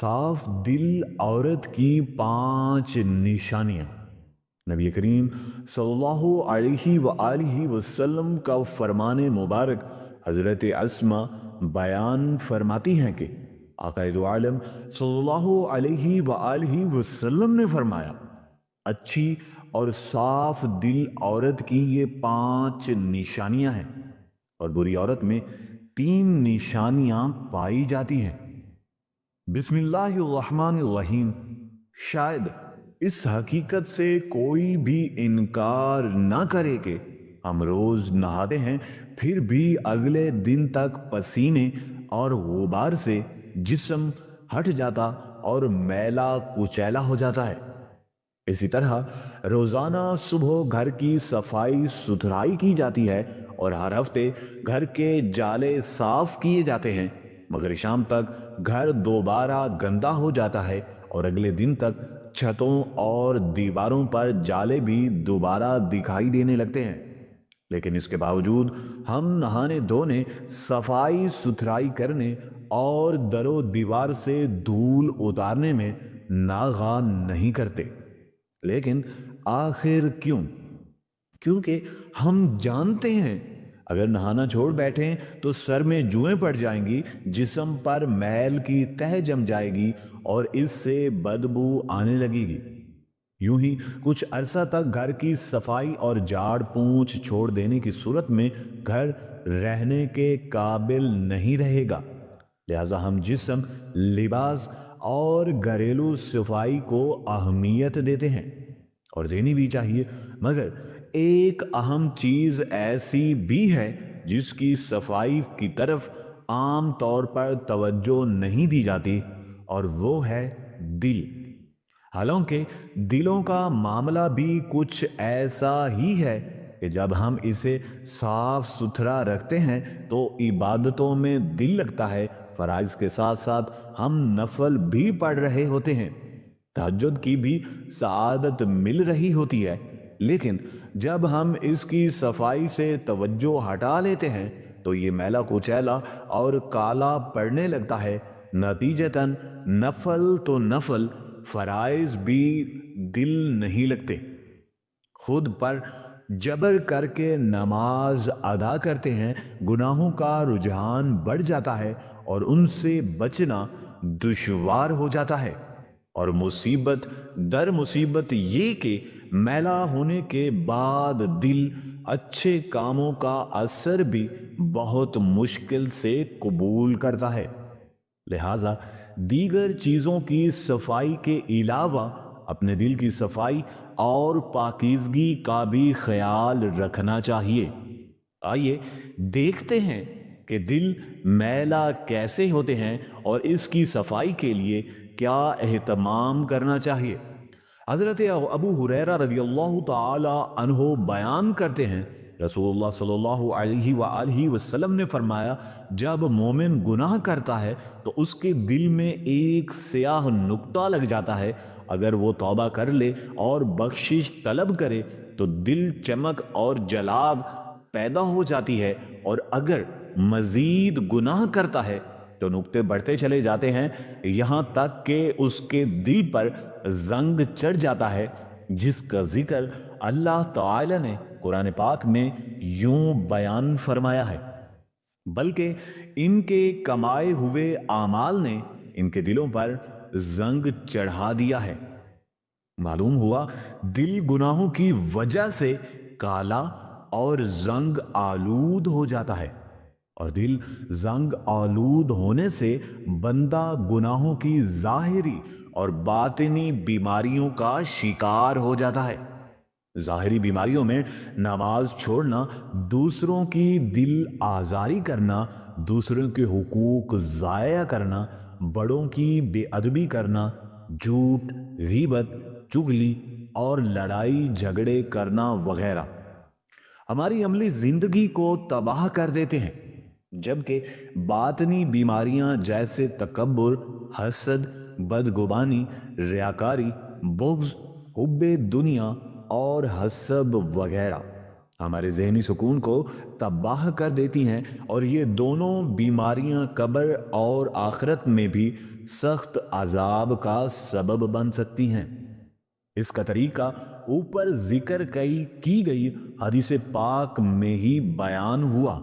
صاف دل عورت کی 5 نشانیاں۔ نبی کریم صلی اللہ علیہ وآلہ وسلم کا فرمان مبارک حضرت اسما بیان فرماتی ہیں کہ آقا دو عالم صلی اللہ علیہ وآلہ وسلم نے فرمایا، اچھی اور صاف دل عورت کی یہ 5 نشانیاں ہیں، اور بری عورت میں 3 نشانیاں پائی جاتی ہیں۔ بسم اللہ الرحمن الرحیم۔ شاید اس حقیقت سے کوئی بھی انکار نہ کرے کہ ہم روز نہاتے ہیں، پھر بھی اگلے دن تک پسینے اور غبار سے جسم ہٹ جاتا اور میلا کچیلا ہو جاتا ہے۔ اسی طرح روزانہ صبح گھر کی صفائی ستھرائی کی جاتی ہے اور ہر ہفتے گھر کے جالے صاف کیے جاتے ہیں، مگر شام تک گھر دوبارہ گندا ہو جاتا ہے اور اگلے دن تک چھتوں اور دیواروں پر جالے بھی دوبارہ دکھائی دینے لگتے ہیں۔ لیکن اس کے باوجود ہم نہانے دھونے، صفائی ستھرائی کرنے اور در و دیوار سے دھول اتارنے میں ناغہ نہیں کرتے۔ لیکن آخر کیوں؟ کیونکہ ہم جانتے ہیں اگر نہانا چھوڑ بیٹھیں تو سر میں جوئیں پڑ جائیں گی، جسم پر میل کی تہ جم جائے گی اور اس سے بدبو آنے لگے گی۔ یوں ہی کچھ عرصہ تک گھر کی صفائی اور جھاڑ پونچھ چھوڑ دینے کی صورت میں گھر رہنے کے قابل نہیں رہے گا۔ لہٰذا ہم جسم، لباس اور گھریلو صفائی کو اہمیت دیتے ہیں، اور دینی بھی چاہیے، مگر ایک اہم چیز ایسی بھی ہے جس کی صفائی کی طرف عام طور پر توجہ نہیں دی جاتی، اور وہ ہے دل۔ حالانکہ دلوں کا معاملہ بھی کچھ ایسا ہی ہے کہ جب ہم اسے صاف ستھرا رکھتے ہیں تو عبادتوں میں دل لگتا ہے، فرائض کے ساتھ ساتھ ہم نفل بھی پڑھ رہے ہوتے ہیں، تہجد کی بھی سعادت مل رہی ہوتی ہے۔ لیکن جب ہم اس کی صفائی سے توجہ ہٹا لیتے ہیں تو یہ میلا کچیلا اور کالا پڑنے لگتا ہے۔ نتیجتاً نفل تو نفل، فرائض بھی دل نہیں لگتے۔ خود پر جبر کر کے نماز ادا کرتے ہیں، گناہوں کا رجحان بڑھ جاتا ہے اور ان سے بچنا دشوار ہو جاتا ہے، اور مصیبت در مصیبت یہ کہ میلا ہونے کے بعد دل اچھے کاموں کا اثر بھی بہت مشکل سے قبول کرتا ہے۔ لہٰذا دیگر چیزوں کی صفائی کے علاوہ اپنے دل کی صفائی اور پاکیزگی کا بھی خیال رکھنا چاہیے۔ آئیے دیکھتے ہیں کہ دل میلا کیسے ہوتے ہیں اور اس کی صفائی کے لیے کیا اہتمام کرنا چاہیے۔ حضرت ابو ہریرہ رضی اللہ تعالی عنہ بیان کرتے ہیں، رسول اللہ صلی اللہ علیہ وآلہ وسلم نے فرمایا، جب مومن گناہ کرتا ہے تو اس کے دل میں ایک سیاہ نقطہ لگ جاتا ہے۔ اگر وہ توبہ کر لے اور بخشش طلب کرے تو دل چمک اور جلاب پیدا ہو جاتی ہے، اور اگر مزید گناہ کرتا ہے تو نقطے بڑھتے چلے جاتے ہیں، یہاں تک کہ اس کے دل پر زنگ چڑھ جاتا ہے، جس کا ذکر اللہ تعالی نے قرآن پاک میں یوں بیان فرمایا ہے، بلکہ ان کے کمائے ہوئے اعمال نے ان کے دلوں پر زنگ چڑھا دیا ہے۔ معلوم ہوا دل گناہوں کی وجہ سے کالا اور زنگ آلود ہو جاتا ہے، اور دل زنگ آلود ہونے سے بندہ گناہوں کی ظاہری اور باطنی بیماریوں کا شکار ہو جاتا ہے۔ ظاہری بیماریوں میں نماز چھوڑنا، دوسروں کی دل آزاری کرنا، دوسروں کے حقوق ضائع کرنا، بڑوں کی بے ادبی کرنا، جھوٹ، غیبت، چغلی اور لڑائی جھگڑے کرنا وغیرہ ہماری عملی زندگی کو تباہ کر دیتے ہیں، جبکہ باطنی بیماریاں جیسے تکبر، حسد، بدگمانی، ریاکاری، بغض، حب دنیا اور حسب وغیرہ ہمارے ذہنی سکون کو تباہ کر دیتی ہیں، اور یہ دونوں بیماریاں قبر اور آخرت میں بھی سخت عذاب کا سبب بن سکتی ہیں۔ اس کا طریقہ اوپر ذکر کی گئی حدیث پاک میں ہی بیان ہوا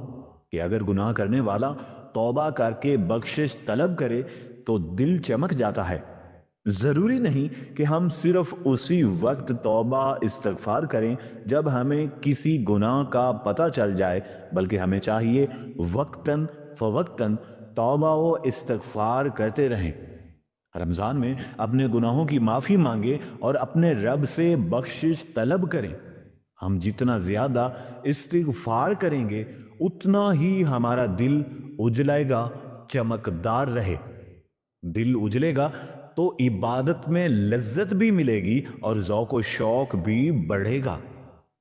کہ اگر گناہ کرنے والا توبہ کر کے بخشش طلب کرے تو دل چمک جاتا ہے۔ ضروری نہیں کہ ہم صرف اسی وقت توبہ استغفار کریں جب ہمیں کسی گناہ کا پتہ چل جائے، بلکہ ہمیں چاہیے وقتاً فوقتاً توبہ و استغفار کرتے رہیں۔ رمضان میں اپنے گناہوں کی معافی مانگے اور اپنے رب سے بخشش طلب کریں۔ ہم جتنا زیادہ استغفار کریں گے اتنا ہی ہمارا دل اجلے گا، چمکدار رہے۔ دل اجلے گا تو عبادت میں لذت بھی ملے گی اور ذوق و شوق بھی بڑھے گا۔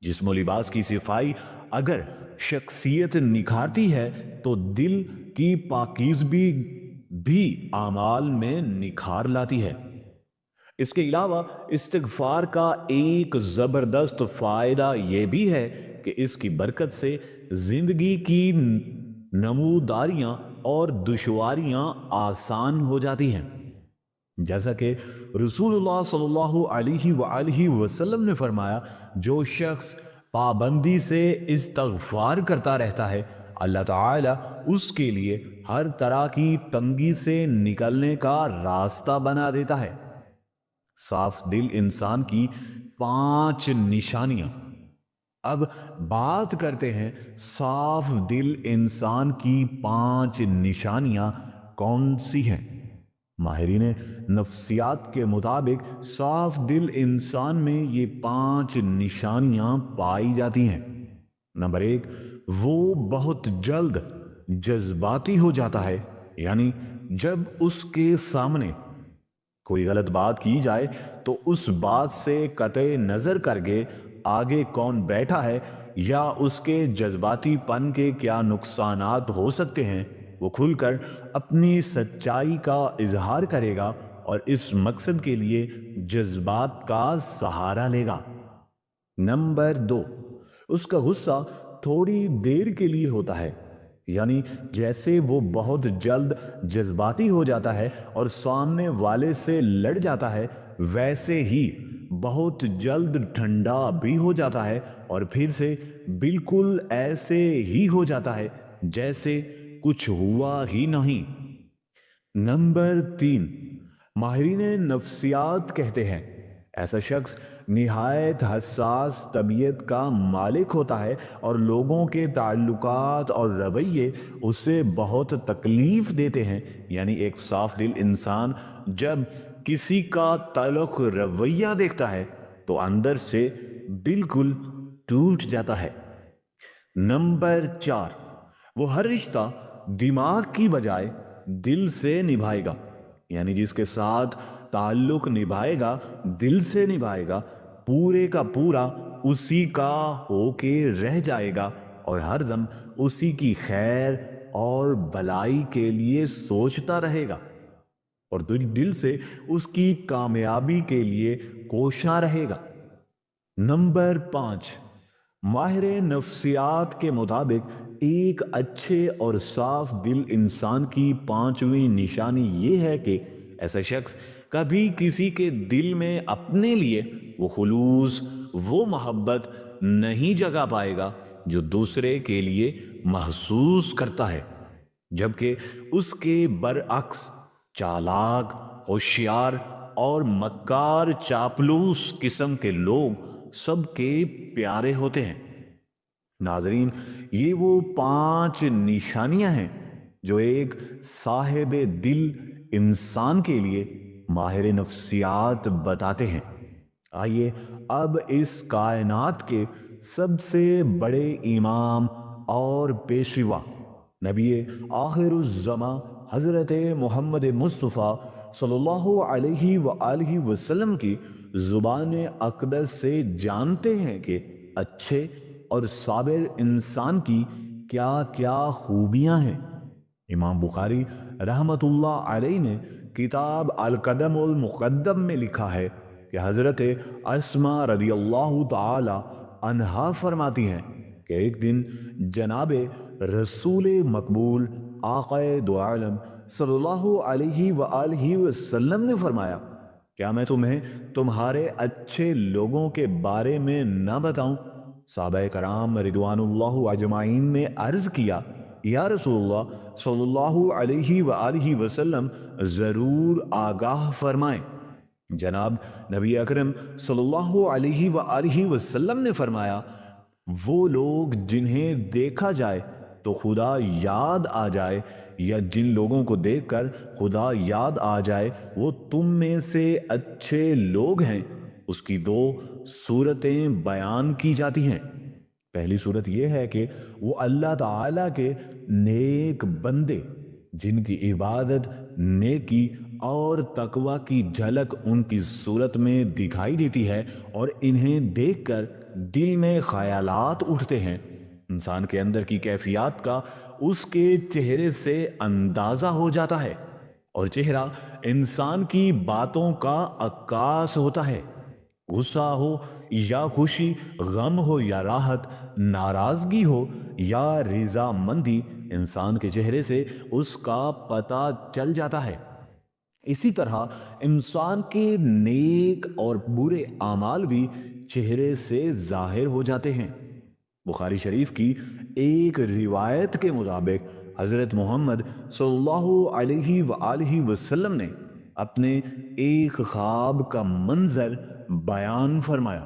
جسم و لباس کی صفائی اگر شخصیت نکھارتی ہے تو دل کی پاکیزگی بھی اعمال میں نکھار لاتی ہے۔ اس کے علاوہ استغفار کا ایک زبردست فائدہ یہ بھی ہے کہ اس کی برکت سے زندگی کی نموداریاں اور دشواریاں آسان ہو جاتی ہیں۔ جیسا کہ رسول اللہ صلی اللہ علیہ وآلہ وسلم نے فرمایا، جو شخص پابندی سے استغفار کرتا رہتا ہے اللہ تعالیٰ اس کے لیے ہر طرح کی تنگی سے نکلنے کا راستہ بنا دیتا ہے۔ صاف دل انسان کی 5 نشانیاں۔ اب بات کرتے ہیں صاف دل انسان کی 5 نشانیاں کون سی ہیں۔ ماہرین نفسیات کے مطابق صاف دل انسان میں یہ 5 نشانیاں پائی جاتی ہیں۔ نمبر 1، وہ بہت جلد جذباتی ہو جاتا ہے، یعنی جب اس کے سامنے کوئی غلط بات کی جائے تو اس بات سے قطع نظر کر کے آگے کون بیٹھا ہے یا اس کے جذباتی پن کے کیا نقصانات ہو سکتے ہیں وہ کھل کر اپنی سچائی کا اظہار کرے گا اور اس مقصد کے لیے جذبات کا سہارا لے گا۔ نمبر 2، اس کا غصہ تھوڑی دیر کے لیے ہوتا ہے، یعنی جیسے وہ بہت جلد جذباتی ہو جاتا ہے اور سامنے والے سے لڑ جاتا ہے، ویسے ہی بہت جلد ٹھنڈا بھی ہو جاتا ہے اور پھر سے بالکل ایسے ہی ہو جاتا ہے جیسے کچھ ہوا ہی نہیں۔ نمبر 3، ماہرین نفسیات کہتے ہیں ایسا شخص نہایت حساس طبیعت کا مالک ہوتا ہے اور لوگوں کے تعلقات اور رویے اسے بہت تکلیف دیتے ہیں۔ یعنی ایک صاف دل انسان جب کسی کا تلخ رویہ دیکھتا ہے تو اندر سے بالکل ٹوٹ جاتا ہے۔ نمبر 4، وہ ہر رشتہ دماغ کی بجائے دل سے نبھائے گا، یعنی جس کے ساتھ تعلق نبھائے گا دل سے نبھائے گا، پورے کا پورا اسی کا ہو کے رہ جائے گا اور ہر دم اسی کی خیر اور بھلائی کے لیے سوچتا رہے گا اور دل سے اس کی کامیابی کے لیے کوشاں رہے گا۔ نمبر 5، ماہر نفسیات کے مطابق ایک اچھے اور صاف دل انسان کی 5ویں نشانی یہ ہے کہ ایسا شخص کبھی کسی کے دل میں اپنے لیے وہ خلوص، وہ محبت نہیں جگا پائے گا جو دوسرے کے لیے محسوس کرتا ہے، جبکہ اس کے برعکس چالاک، ہوشیار اور مکار چاپلوس قسم کے لوگ سب کے پیارے ہوتے ہیں۔ ناظرین، یہ وہ 5 نشانیاں ہیں جو ایک صاحب دل انسان کے لیے ماہر نفسیات بتاتے ہیں۔ آئیے اب اس کائنات کے سب سے بڑے امام اور پیشوا نبی آخر الزماں حضرت محمد مصطفیٰ صلی اللہ علیہ وآلہ وسلم کی زبان اقدس سے جانتے ہیں کہ اچھے اور صابر انسان کی کیا کیا خوبیاں ہیں۔ امام بخاری رحمت اللہ علیہ نے کتاب القدم المقدم میں لکھا ہے کہ حضرت اسماء رضی اللہ تعالی عنہا فرماتی ہیں کہ ایک دن جناب رسول مقبول آقا دو عالم صلی اللہ علیہ وآلہ وسلم نے فرمایا، کیا میں تمہیں تمہارے اچھے لوگوں کے بارے میں نہ بتاؤں؟ صحابہ کرام رضوان اللہ اجمعین نے عرض کیا، یا رسول اللہ صلی اللہ علیہ وآلہ وسلم، ضرور آگاہ فرمائیں۔ جناب نبی اکرم صلی اللہ علیہ وآلہ وسلم نے فرمایا، وہ لوگ جنہیں دیکھا جائے تو خدا یاد آ جائے، یا جن لوگوں کو دیکھ کر خدا یاد آ جائے وہ تم میں سے اچھے لوگ ہیں، اس کی دو صورتیں بیان کی جاتی ہیں۔ پہلی صورت یہ ہے کہ وہ اللہ تعالیٰ کے نیک بندے جن کی عبادت، نیکی اور تقوی کی جھلک ان کی صورت میں دکھائی دیتی ہے، اور انہیں دیکھ کر دل میں خیالات اٹھتے ہیں۔ انسان کے اندر کی کیفیات کا اس کے چہرے سے اندازہ ہو جاتا ہے، اور چہرہ انسان کی باتوں کا عکاس ہوتا ہے۔ غصہ ہو یا خوشی، غم ہو یا راحت، ناراضگی ہو یا رضا مندی، انسان کے چہرے سے اس کا پتہ چل جاتا ہے۔ اسی طرح انسان کے نیک اور برے اعمال بھی چہرے سے ظاہر ہو جاتے ہیں۔ بخاری شریف کی ایک روایت کے مطابق حضرت محمد صلی اللہ علیہ وآلہ وسلم نے اپنے ایک خواب کا منظر بیان فرمایا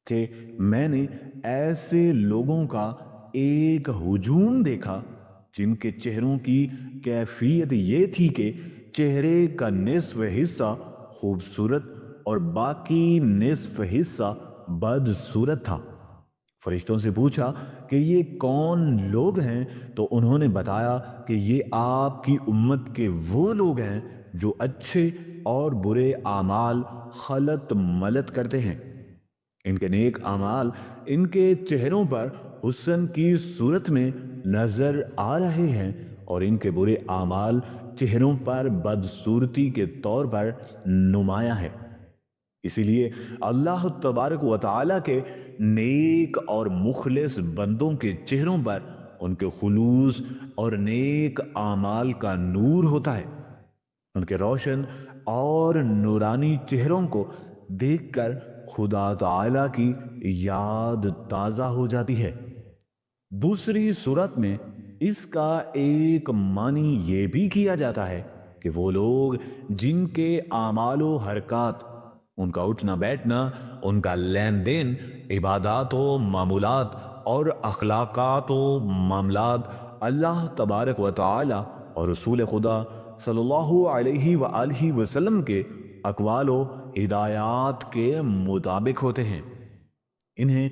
کہ میں نے ایسے لوگوں کا ایک ہجوم دیکھا جن کے چہروں کی کیفیت یہ تھی کہ چہرے کا نصف حصہ خوبصورت اور باقی نصف حصہ بدصورت تھا۔ فرشتوں سے پوچھا کہ یہ کون لوگ ہیں، تو انہوں نے بتایا کہ یہ آپ کی امت کے وہ لوگ ہیں جو اچھے اور برے اعمال خلط ملط کرتے ہیں۔ ان کے نیک اعمال ان کے چہروں پر حسن کی صورت میں نظر آ رہے ہیں، اور ان کے برے اعمال چہروں پر بدصورتی کے طور پر نمایاں ہے۔ اسی لیے اللہ تبارک و تعالیٰ کے نیک اور مخلص بندوں کے چہروں پر ان کے خلوص اور نیک اعمال کا نور ہوتا ہے۔ ان کے روشن اور نورانی چہروں کو دیکھ کر خدا تعالیٰ کی یاد تازہ ہو جاتی ہے۔ دوسری صورت میں اس کا ایک معنی یہ بھی کیا جاتا ہے کہ وہ لوگ جن کے اعمال و حرکات، ان کا اٹھنا بیٹھنا، ان کا لین دین، عبادات و معمولات اور اخلاقات و معاملات اللہ تبارک و تعالی اور رسول خدا صلی اللہ علیہ وآلہ وسلم کے اقوال و ہدایات کے مطابق ہوتے ہیں۔ انہیں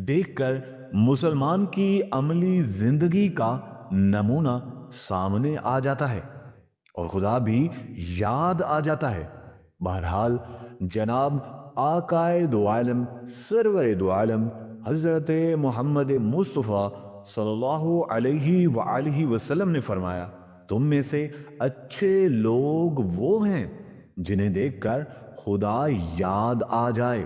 دیکھ کر مسلمان کی عملی زندگی کا نمونہ سامنے آ جاتا ہے، اور خدا بھی یاد آ جاتا ہے۔ بہرحال جناب آقائے دو عالم سرور دو عالم حضرت محمد مصطفیٰ صلی اللہ علیہ وآلہ وسلم نے فرمایا، تم میں سے اچھے لوگ وہ ہیں جنہیں دیکھ کر خدا یاد آ جائے۔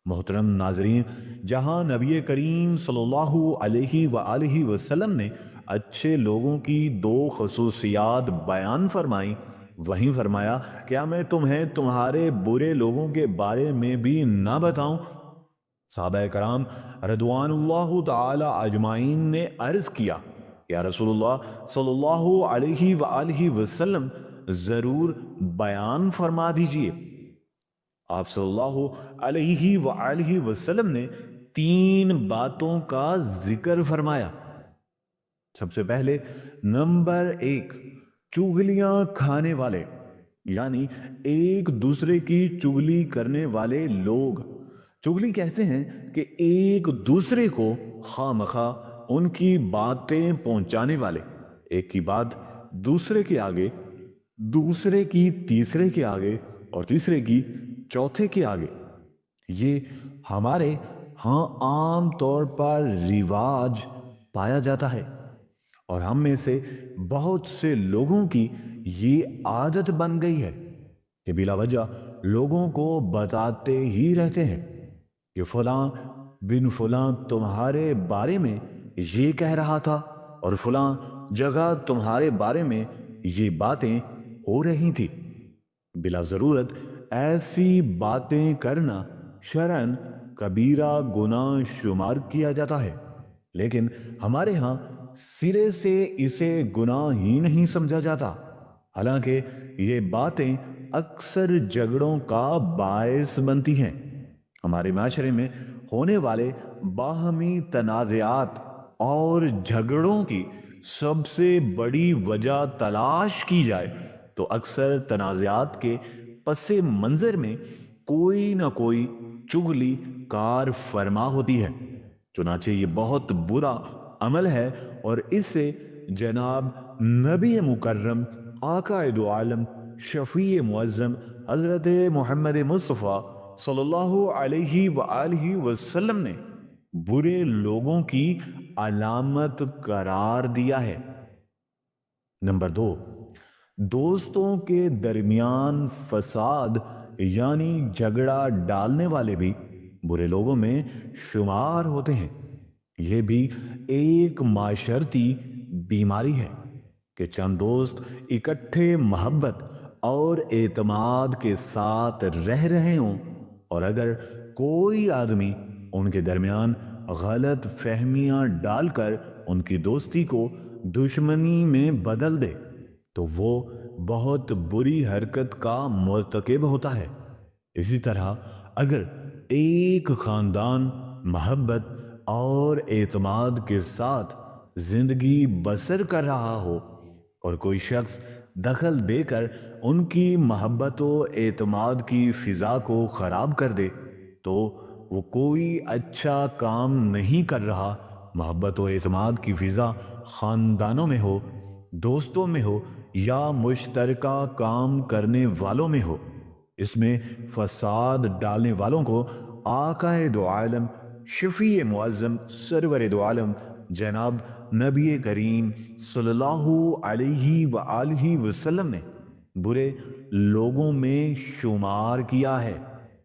محترم ناظرین، جہاں نبی کریم صلی اللہ علیہ وآلہ وسلم نے اچھے لوگوں کی دو خصوصیات بیان فرمائیں، وہیں فرمایا، کیا میں تمہیں تمہارے برے لوگوں کے بارے میں بھی نہ بتاؤں؟ صحابہ کرام رضوان اللہ تعالی اجمعین نے عرض کیا، یا رسول اللہ صلی اللہ علیہ وآلہ وسلم، ضرور بیان فرما دیجئے۔ آپ صلی اللہ علیہ وآلہ وسلم نے تین باتوں کا ذکر فرمایا۔ سب سے پہلے نمبر 1، چغلیاں کھانے والے، یعنی ایک دوسرے کی چغلی کرنے والے لوگ۔ چغلی کہتے ہیں کہ ایک دوسرے کو خواہ مخواہ ان کی باتیں پہنچانے والے، ایک کی بات دوسرے کے آگے، دوسرے کی تیسرے کے آگے، اور تیسرے کی چوتھے کے آگے۔ یہ ہمارے ہاں عام طور پر رواج پایا جاتا ہے، اور ہم میں سے بہت سے لوگوں کی یہ عادت بن گئی ہے کہ بلا وجہ لوگوں کو بتاتے ہی رہتے ہیں کہ فلاں بن فلاں تمہارے بارے میں یہ کہہ رہا تھا اور فلاں جگہ تمہارے بارے میں یہ باتیں ہو رہی تھی۔ بلا ضرورت ایسی باتیں کرنا شرعن کبیرہ گناہ شمار کیا جاتا ہے، لیکن ہمارے ہاں سرے سے اسے گناہ ہی نہیں سمجھا جاتا، حالانکہ یہ باتیں اکثر جھگڑوں کا باعث بنتی ہیں۔ ہمارے معاشرے میں ہونے والے باہمی تنازعات اور جھگڑوں کی سب سے بڑی وجہ تلاش کی جائے تو اکثر تنازعات کے پس منظر میں کوئی نہ کوئی چغلی کار فرما ہوتی ہے۔ چنانچہ یہ بہت برا عمل ہے اور اس سے جناب نبی مکرم آقا دو عالم شفیع معظم حضرت محمد مصطفیٰ صلی اللہ علیہ وآلہ وسلم نے برے لوگوں کی علامت قرار دیا ہے۔ نمبر 2، دوستوں کے درمیان فساد یعنی جھگڑا ڈالنے والے بھی برے لوگوں میں شمار ہوتے ہیں۔ یہ بھی ایک معاشرتی بیماری ہے کہ چند دوست اکٹھے محبت اور اعتماد کے ساتھ رہ رہے ہوں، اور اگر کوئی آدمی ان کے درمیان غلط فہمیاں ڈال کر ان کی دوستی کو دشمنی میں بدل دے تو وہ بہت بری حرکت کا مرتکب ہوتا ہے۔ اسی طرح اگر ایک خاندان محبت اور اعتماد کے ساتھ زندگی بسر کر رہا ہو اور کوئی شخص دخل دے کر ان کی محبت و اعتماد کی فضا کو خراب کر دے تو وہ کوئی اچھا کام نہیں کر رہا۔ محبت و اعتماد کی فضا خاندانوں میں ہو، دوستوں میں ہو یا مشترکہ کام کرنے والوں میں ہو، اس میں فساد ڈالنے والوں کو آقا دو عالم شفیع معظم سرور دو عالم جناب نبی کریم صلی اللہ علیہ وآلہ وسلم نے برے لوگوں میں شمار کیا ہے،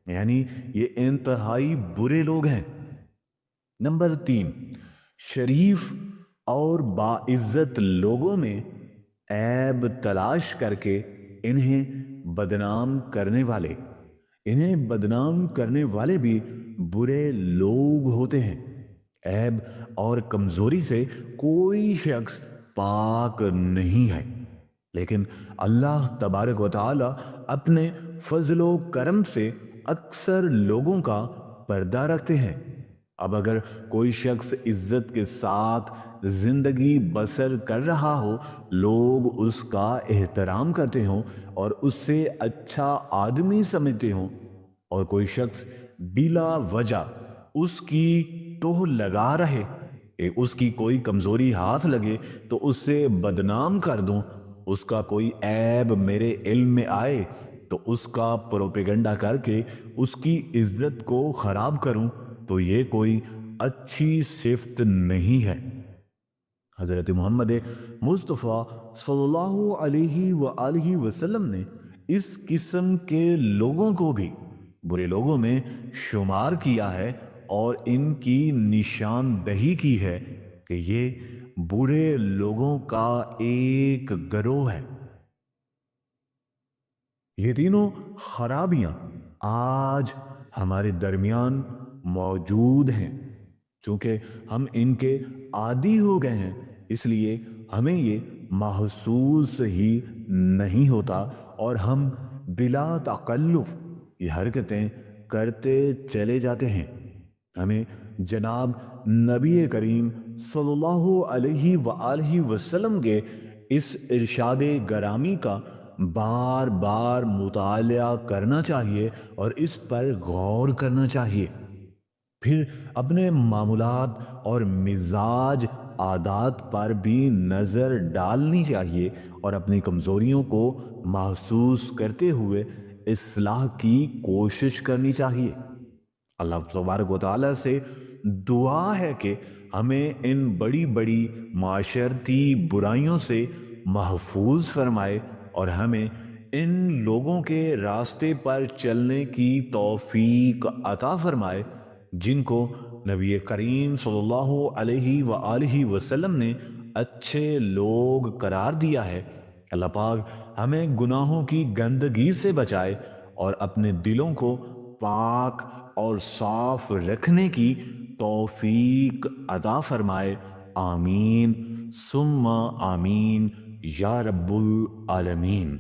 یعنی یہ انتہائی برے لوگ ہیں۔ نمبر 3، شریف اور باعزت لوگوں میں عیب تلاش کر کے انہیں بدنام کرنے والے بھی برے لوگ ہوتے ہیں۔ عیب اور کمزوری سے کوئی شخص پاک نہیں ہے، لیکن اللہ تبارک و تعالی اپنے فضل و کرم سے اکثر لوگوں کا پردہ رکھتے ہیں۔ اب اگر کوئی شخص عزت کے ساتھ زندگی بسر کر رہا ہو، لوگ اس کا احترام کرتے ہوں اور اس سے اچھا آدمی سمجھتے ہوں، اور کوئی شخص بلا وجہ اس کی توہ لگا رہے، اس کی کوئی کمزوری ہاتھ لگے تو اس سے بدنام کر دوں، اس کا کوئی عیب میرے علم میں آئے تو اس کا پروپیگنڈا کر کے اس کی عزت کو خراب کروں، تو یہ کوئی اچھی صفت نہیں ہے۔ حضرت محمد مصطفیٰ صلی اللہ علیہ وآلہ وسلم نے اس قسم کے لوگوں کو بھی برے لوگوں میں شمار کیا ہے اور ان کی نشاندہی کی ہے کہ یہ برے لوگوں کا ایک گروہ ہے۔ یہ تینوں خرابیاں آج ہمارے درمیان موجود ہیں۔ چونکہ ہم ان کے عادی ہو گئے ہیں، اس لیے ہمیں یہ محسوس ہی نہیں ہوتا اور ہم بلا تکلف یہ حرکتیں کرتے چلے جاتے ہیں۔ ہمیں جناب نبی کریم صلی اللہ علیہ وآلہ وسلم کے اس ارشاد گرامی کا بار بار مطالعہ کرنا چاہیے اور اس پر غور کرنا چاہیے، پھر اپنے معمولات اور مزاج عادات پر بھی نظر ڈالنی چاہیے اور اپنی کمزوریوں کو محسوس کرتے ہوئے اصلاح کی کوشش کرنی چاہیے۔ اللہ تبارک و تعالیٰ سے دعا ہے کہ ہمیں ان بڑی بڑی معاشرتی برائیوں سے محفوظ فرمائے اور ہمیں ان لوگوں کے راستے پر چلنے کی توفیق عطا فرمائے جن کو نبی کریم صلی اللہ علیہ وآلہ وسلم نے اچھے لوگ قرار دیا ہے۔ اللہ پاک ہمیں گناہوں کی گندگی سے بچائے اور اپنے دلوں کو پاک اور صاف رکھنے کی توفیق عطا فرمائے۔ آمین ثم آمین یا رب العالمین۔